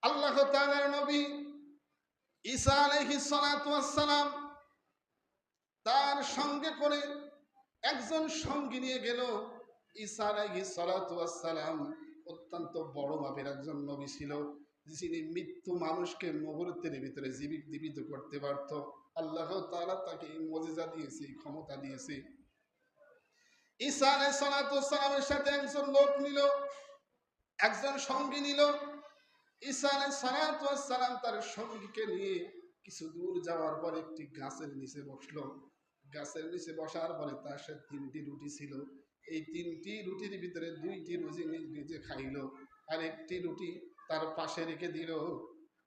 আল্লাহ তাআলার নবী ঈসা আলাইহিস সালাতু ওয়াস সালাম তার সঙ্গে করে একজন সঙ্গী নিয়ে গেল। ঈসা আলাইহিস সালাতু ওয়াস সালাম অত্যন্ত বড় মাপের একজন নবী ছিল, যিনি মৃত্যু মানুষকে মুহূর্তের ভিতরে জীবিত করতে পারত। আল্লাহ তাআলা তাকে এই মুজিজা দিয়েছে, ক্ষমতা দিয়েছে। ঈসা আলাইহিস সালাতু ওয়াস সালামের সাথে একজন লোক নিল, একজন সঙ্গী নিল। ঈসা আলাইহিস সালাতু ওয়াস সালাম তার সঙ্গীকে নিয়ে কিছু দূর যাওয়ার পর একটি গাছের নিচে বসলো। গাছের নিচে বসার পরে তার সাথে 3টি রুটি ছিল। এই 3টি রুটির ভিতরে 2টি রুটি নিজে খাইলো, আর একটি রুটি তার পাশে রেখে দিল।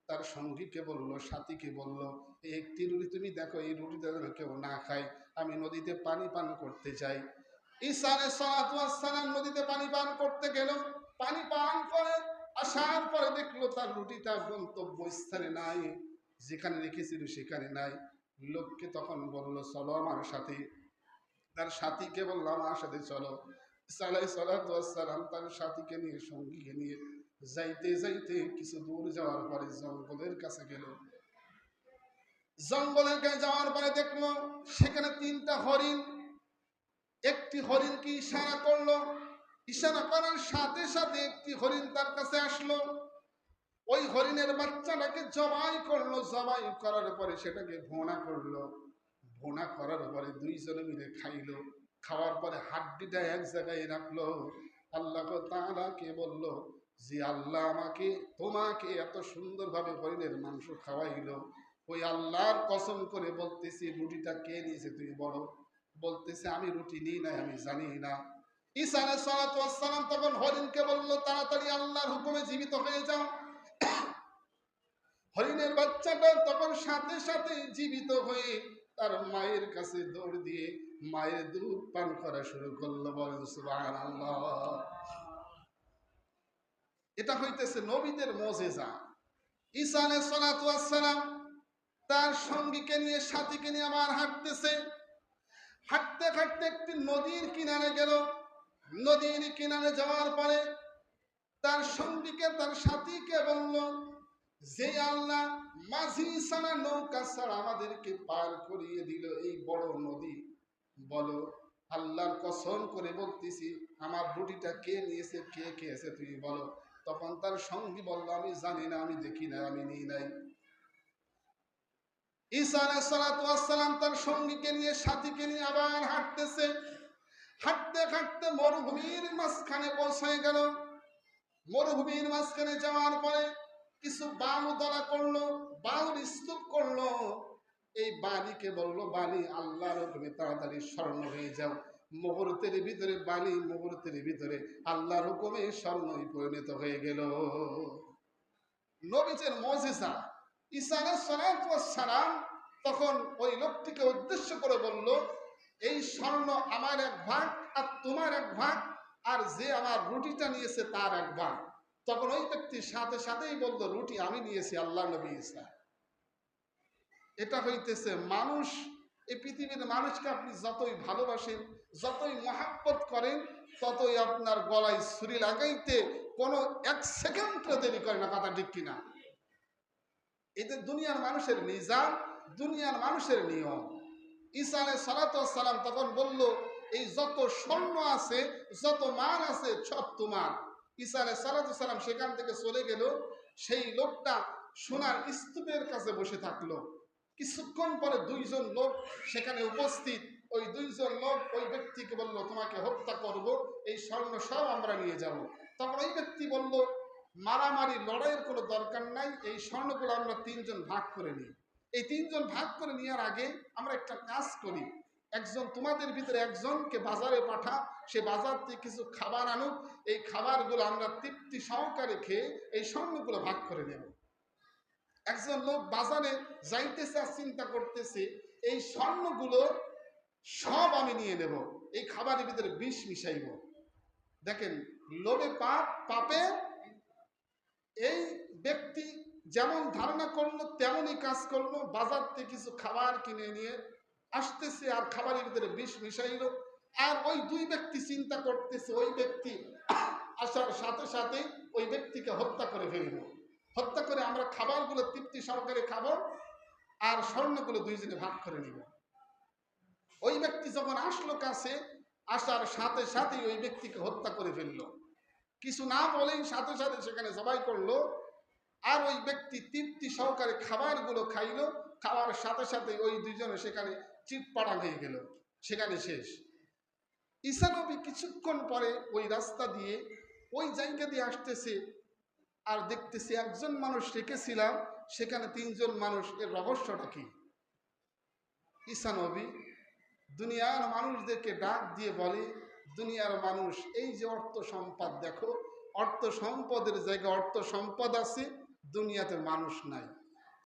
তার সঙ্গীকে বলল, সাথীকে বলল, এই একটি রুটি তুমি দেখো, এই রুটিটা যেন কেউ না খায়, আমি নদীতে পানি পান করতে চাই। ঈসা আলাইহিস সালাতু ওয়াস সালাম নদীতে পানি পান করতে গেল। পানি পান করে আসার পরে দেখলো তার রুটিটা গন্তব্যস্থানে নাই, যেখানে রেখেছিল সেখানে নাই। লোককে তখন বলল, চলো আমার সাথে। তার সাথীকে বলল, আমার সাথে চলো। ঈসা আলাইহিস সালাতু ওয়াস সালাম তার সাথীকে নিয়ে, সঙ্গীকে নিয়ে যাইতে যাইতে কিছু দূর যাওয়ার পরে জঙ্গলের কাছে গেল। জঙ্গলের কাছে যাওয়ার পরে দেখলো সেখানে 3টা হরিণ। একটি হরিণকে ইশারা করলো, ইশারা করার সাথে সাথে একটি হরিণ তার কাছে আসলো। ওই হরিণের বাচ্চাটাকে জবাই করলো, জবাই করার পরে সেটাকে ভুনা করলো। ভুনা করার পরে 2 জনে মিলে খাইলো। খাওয়ার পরে হাড্ডিটা এক জায়গায় রাখলো। আল্লাহ তাআলাকে বলল, যে আল্লাহ আমাকে তোমাকে এত সুন্দরভাবে হরিণের মাংস খাওয়াইলো, ওই আল্লাহর কসম করে বলতেছি, রুটিটা কে নিয়েছে তুই বলো। বলতেছে, আমি রুটি নিই নাই, আমি জানি না। ঈসা আলাইহিস সালাতু ওয়াস সালাম তখন হরিণকে বলল, তাড়াতাড়ি আল্লাহর হুকুমে জীবিত হয়ে যাও। হরিণের বাচ্চাটা তখন সাথে সাথে জীবিত হয়ে তার মায়ের কাছে দৌড় দিয়ে মায়ের দুধ পান করা শুরু করলো। বলেন সুবহানাল্লাহ। এটা হইতেছে নবীদের মুজিজা। ঈসা আলাইহিস সালাতু ওয়াস সালাম তার সঙ্গীকে নিয়ে, সাথীকে নিয়ে আবার হাঁটতেছে। হাঁটতে হাঁটতে একটি নদীর কিনারে গেল। নদীর কিনারে যাওয়ার পরে তার সঙ্গীকে, তার সাথীকে বলল, যে আল্লাহ মাঝি ছাড়া, নৌকা ছাড়া আমাদেরকে পার করিয়ে দিল এই বড় নদী, বলো আল্লাহর কসম করে বলতেছি, আমার রুটিটা কে নিয়েছে, কে খেয়েছে তুমি বলো। তখন তার সঙ্গী বলল, আমি জানি না, আমি দেখি না, আমি নিই নাই। ঈসা আলাইহিস সালাতু ওয়াস সালাম তার সঙ্গীকে নিয়ে, সাথীকে নিয়ে আবার হাঁটতেছে। হাঁটতে হাঁটতে মরুভূমির মাঝখানে পৌঁছে গেল। মরুভূমির মাঝখানে যাওয়ার পরে কিছু বালু দলা করলো, বালুর স্তূপ করলো। এই বালিকে বললো, বালি আল্লাহর হুকুমে তাড়াতাড়ি স্বর্ণ হয়ে যাও। মুহূর্তের ভিতরে বালি, মুহূর্তের ভিতরে আল্লাহর হুকুমে স্বর্ণই পরিণত হয়ে গেল। নবীজের মুজিজা। ঈসা আলাইহিস সালাতু ওয়াস সালাম তখন ওই লোকটিকে উদ্দেশ্য করে বলল, এই স্বর্ণ আমার 1 ভাগ আর তোমার 1 ভাগ, আর যে আমার রুটিটা নিয়েছে তার 1 ভাগ। তখন ওই ব্যক্তি সাথে সাথেই বলল, রুটি আমি নিয়েছি, আল্লাহ নবী ঈসা। এটা হইতেছে মানুষ। এই পৃথিবীর মানুষকে আপনি যতই ভালোবাসেন, যতই মহাব্বত করেন, ততই আপনার গলায় ছুরি লাগাইতে কোনো 1 সেকেন্ডও দেরি করে না। কথা ঠিক কিনা? এটা দুনিয়ার মানুষের নিজাম, দুনিয়ার মানুষের নিয়ম। ঈসা আলাইহিস সালাতু ওয়াস সালাম তখন বলল, এই যত স্বর্ণ আছে, যত মাল আছে, সব তোমার। ঈসা আলাইহিস সালাতু ওয়াস সালাম সেখান থেকে চলে গেল। সেই লোকটা সোনার স্তূপের কাছে বসে থাকলো। কিছুক্ষণ পরে 2 জন লোক সেখানে উপস্থিত। ওই 2 জন লোক ওই ব্যক্তিকে বলল, তোমাকে হত্যা করব, এই স্বর্ণ সব আমরা নিয়ে যাব। তখন ওই ব্যক্তি বলল, মারামারি লড়াইয়ের কোনো দরকার নাই, এই স্বর্ণগুলো আমরা 3 জন ভাগ করে নিই। এই 3 জন ভাগ করে নেওয়ার আগে আমরা একটা কাজ করি, একজন তোমাদের ভিতরে একজনকে বাজারে পাঠা, সে বাজার থেকে কিছু খাবার আনুক, এই খাবারগুলো আমরা তৃপ্তি সহকারে খেয়ে এই স্বর্ণগুলো ভাগ করে নেব। একজন লোক বাজারে যাইতেছে আর চিন্তা করতেছে, এই স্বর্ণগুলো সব আমি নিয়ে নেব, এই খাবারের ভিতরে বিষ মিশাইব। দেখেন, লোভে পাপ, পাপে এই ব্যক্তি যেমন ধারণা করলো তেমনই কাজ করলো। বাজার থেকে কিছু খাবার কিনে নিয়ে আসতেছে আর খাবারের ভিতরে বিষ মিশাইল। আর ওই 2 ব্যক্তি চিন্তা করতেছে, ওই ব্যক্তি আসার সাথে সাথে ওই ব্যক্তিকে হত্যা করে ফেলল। হত্যা করে আমরা খাবারগুলো তৃপ্তি সহকারে খাবো, আর স্বর্ণগুলো দুইজনে ভাগ করে নিব। ওই ব্যক্তি যখন আসলো কাছে, আসার সাথে সাথেই ওই ব্যক্তিকে হত্যা করে ফেললো, কিছু না বলেই সাথে সাথে সেখানে জবাই করলো। আর ওই ব্যক্তি তৃপ্তি সহকারে খাবারগুলো খাইলো, খাওয়ার সাথে সাথে ওই দুইজনে সেখানে চিৎপাড়া হয়ে গেল, সেখানে শেষ। ঈসা নবী কিছুক্ষণ পরে ওই রাস্তা দিয়ে ওই জায়গা দিয়ে আসতেছে, আর দেখতেছি একজন মানুষ রেখেছিলাম, সেখানে 3 জন মানুষ। এর রহস্যটা কি? ঈসা নবী দুনিয়ার মানুষদেরকে ডাক দিয়ে বলে, দুনিয়ার মানুষ, এই যে অর্থ সম্পদ দেখো, অর্থ সম্পদের জায়গায় অর্থ সম্পদ আছে, দুনিয়াতে মানুষ নাই।